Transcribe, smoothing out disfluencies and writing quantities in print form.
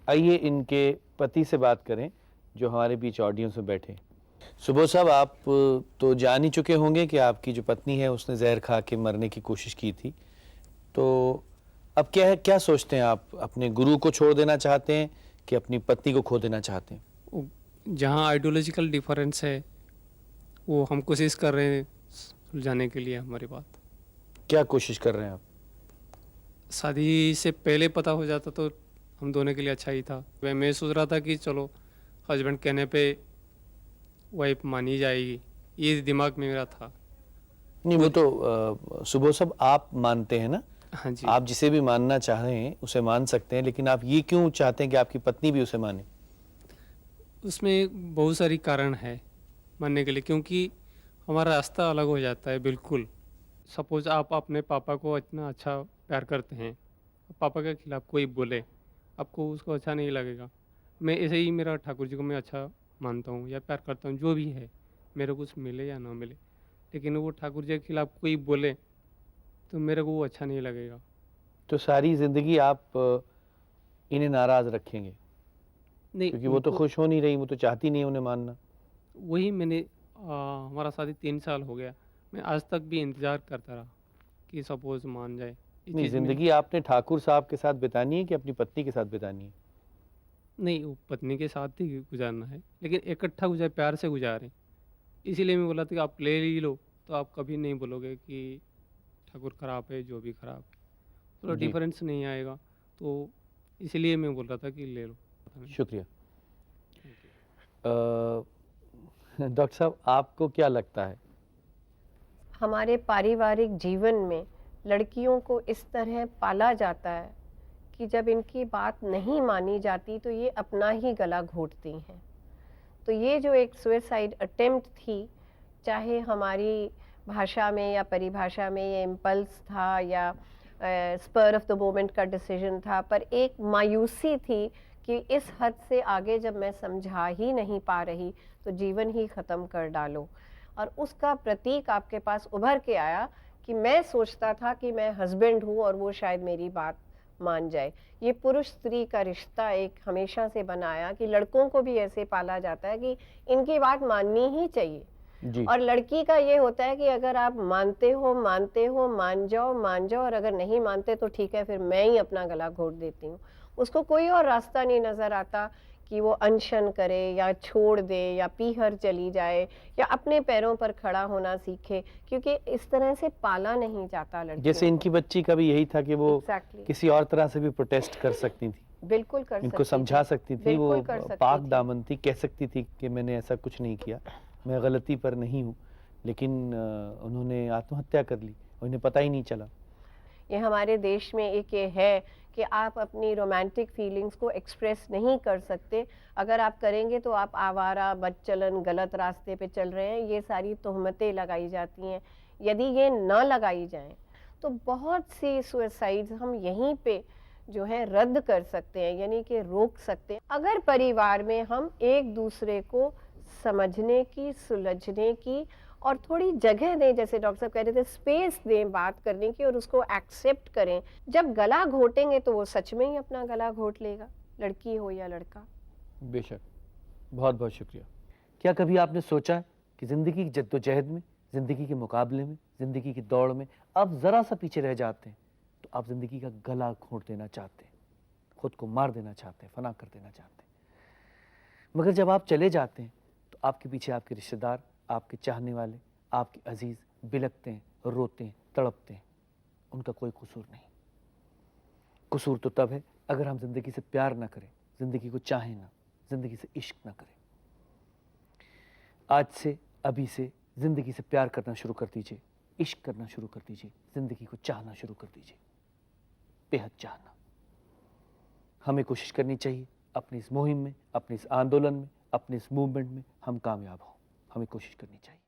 आइए इनके पति से बात करें जो हमारे बीच ऑडियंस में बैठे। सुबोध साहब, आप तो जान ही चुके होंगे कि आपकी जो पत्नी है उसने जहर खा के मरने की कोशिश की थी। तो अब क्या है, क्या सोचते हैं आप? अपने गुरु को छोड़ देना चाहते हैं कि अपनी पत्नी को खो देना चाहते हैं? जहाँ आइडियोलॉजिकल डिफरेंस है वो हम कोशिश कर रहे हैं सुलझाने के लिए हमारी बात। क्या कोशिश कर रहे हैं आप? शादी से पहले पता हो जाता तो हम दोनों के लिए अच्छा ही था। मैं सोच रहा था कि चलो हस्बैंड कहने पे वाइफ मानी जाएगी, ये दिमाग में मेरा था। नहीं, वो तो सुबोध साहब आप मानते हैं ना, हाँ जी। आप जिसे भी मानना चाहें उसे मान सकते हैं, लेकिन आप ये क्यों चाहते हैं कि आपकी पत्नी भी उसे माने? उसमें बहुत सारी कारण है मानने के लिए, क्योंकि हमारा रास्ता अलग हो जाता है बिल्कुल। सपोज आप अपने पापा को इतना अच्छा प्यार करते हैं, पापा के खिलाफ कोई बोले आपको उसको अच्छा नहीं लगेगा। मैं ऐसे ही मेरा ठाकुर जी को मैं अच्छा मानता हूँ या प्यार करता हूँ, जो भी है मेरे को कुछ मिले या ना मिले, लेकिन वो ठाकुर जी के खिलाफ कोई बोले तो मेरे को वो अच्छा नहीं लगेगा। तो सारी जिंदगी आप इन्हें नाराज रखेंगे? नहीं, क्योंकि वो तो उनको खुश हो नहीं रही, वो तो चाहती नहीं है उन्हें मानना। वही मैंने हमारा शादी 3 साल हो गया, मैं आज तक भी इंतज़ार करता रहा कि सपोज मान जाए। ये नहीं, चीज़ में जिंदगी आपने ठाकुर साहब के साथ बितानी है कि अपनी पत्नी के साथ बितानी है? नहीं, वो पत्नी के साथ ही गुजारना है, लेकिन इकट्ठा गुजार प्यार से गुजारें। इसीलिए मैं बोला था कि आप ले ही लो, तो आप कभी नहीं बोलोगे कि ठाकुर खराब है, जो भी खराब है, थोड़ा जी, डिफरेंस नहीं आएगा। तो इसलिए मैं बोल रहा था कि ले लो। पता नहीं। शुक्रिया। Thank you. डॉक्टर साहब, आपको क्या लगता है? हमारे पारिवारिक जीवन में लड़कियों को इस तरह पाला जाता है कि जब इनकी बात नहीं मानी जाती तो ये अपना ही गला घोंटती हैं। तो ये जो एक सुसाइड अटेम्प्ट थी, चाहे हमारी भाषा में या परिभाषा में ये इम्पल्स था या स्पर ऑफ द मोमेंट का डिसीजन था, पर एक मायूसी थी कि इस हद से आगे जब मैं समझा ही नहीं पा रही तो जीवन ही ख़त्म कर डालो। और उसका प्रतीक आपके पास उभर के आया कि मैं सोचता था कि मैं हस्बैंड हूँ और वो शायद मेरी बात मान जाए। ये पुरुष स्त्री का रिश्ता एक हमेशा से बनाया कि लड़कों को भी ऐसे पाला जाता है कि इनकी बात माननी ही चाहिए। जी, और लड़की का ये होता है कि अगर आप मानते हो मान जाओ, और अगर नहीं मानते तो ठीक है, फिर मैं ही अपना गला घोट देती हूँ। उसको कोई और रास्ता नहीं नजर आता कि वो अनशन करे या छोड़ दे या पीहर चली जाए या अपने पैरों पर खड़ा होना सीखे, क्योंकि इस तरह से पाला नहीं जाता जैसे लड़कियों इनकी बच्ची का भी यही था कि वो एग्जैक्टली किसी और तरह से भी प्रोटेस्ट कर सकती थी, बिल्कुल कर इनको सकती समझा थी, सकती थी, बिल्कुल वो कर सकती पाक थी। दामन थी, कह सकती थी कि मैंने ऐसा कुछ नहीं किया, मैं गलती पर नहीं हूँ, लेकिन उन्होंने आत्महत्या कर ली और इन्हें पता ही नहीं चला। ये हमारे देश में एक ये है कि आप अपनी रोमांटिक फीलिंग्स को एक्सप्रेस नहीं कर सकते। अगर आप करेंगे तो आप आवारा, बदचलन, गलत रास्ते पे चल रहे हैं, ये सारी तोहमतें लगाई जाती हैं। यदि ये न लगाई जाएं तो बहुत सी सुसाइड्स हम यहीं पे जो है रद्द कर सकते हैं, यानी कि रोक सकते हैं, अगर परिवार में हम एक दूसरे को समझने की, सुलझने की और थोड़ी जगह दें। जैसे डॉक्टर साहब कह रहे थे, स्पेस दें बात करने की और उसको एक्सेप्ट करें। जब गला घोटेंगे तो वो सच में ही अपना गला घोट लेगा, लड़की हो या लड़का। बेशक, बहुत बहुत शुक्रिया। क्या कभी आपने सोचा है कि जिंदगी की जद्दोजहद में, जिंदगी के मुकाबले में, जिंदगी की दौड़ में आप जरा सा पीछे रह जाते हैं तो आप जिंदगी का गला घोंट देना चाहते हैं, खुद को मार देना चाहते हैं, फना कर देना चाहते हैं, मगर जब आप चले जाते हैं तो आपके पीछे आपके रिश्तेदार, आपके चाहने वाले, आपके अजीज बिलखते हैं, रोते हैं, तड़पते हैं। उनका कोई कसूर नहीं। कसूर तो तब है अगर हम जिंदगी से प्यार ना करें, जिंदगी को चाहें ना, जिंदगी से इश्क ना करें। आज से, अभी से जिंदगी से प्यार करना शुरू कर दीजिए, इश्क करना शुरू कर दीजिए, जिंदगी को चाहना शुरू कर दीजिए, बेहद चाहना। हमें कोशिश करनी चाहिए अपनी इस मुहिम में, अपने इस आंदोलन में, अपने इस मूवमेंट में हम कामयाब हों। हमें कोशिश करनी चाहिए।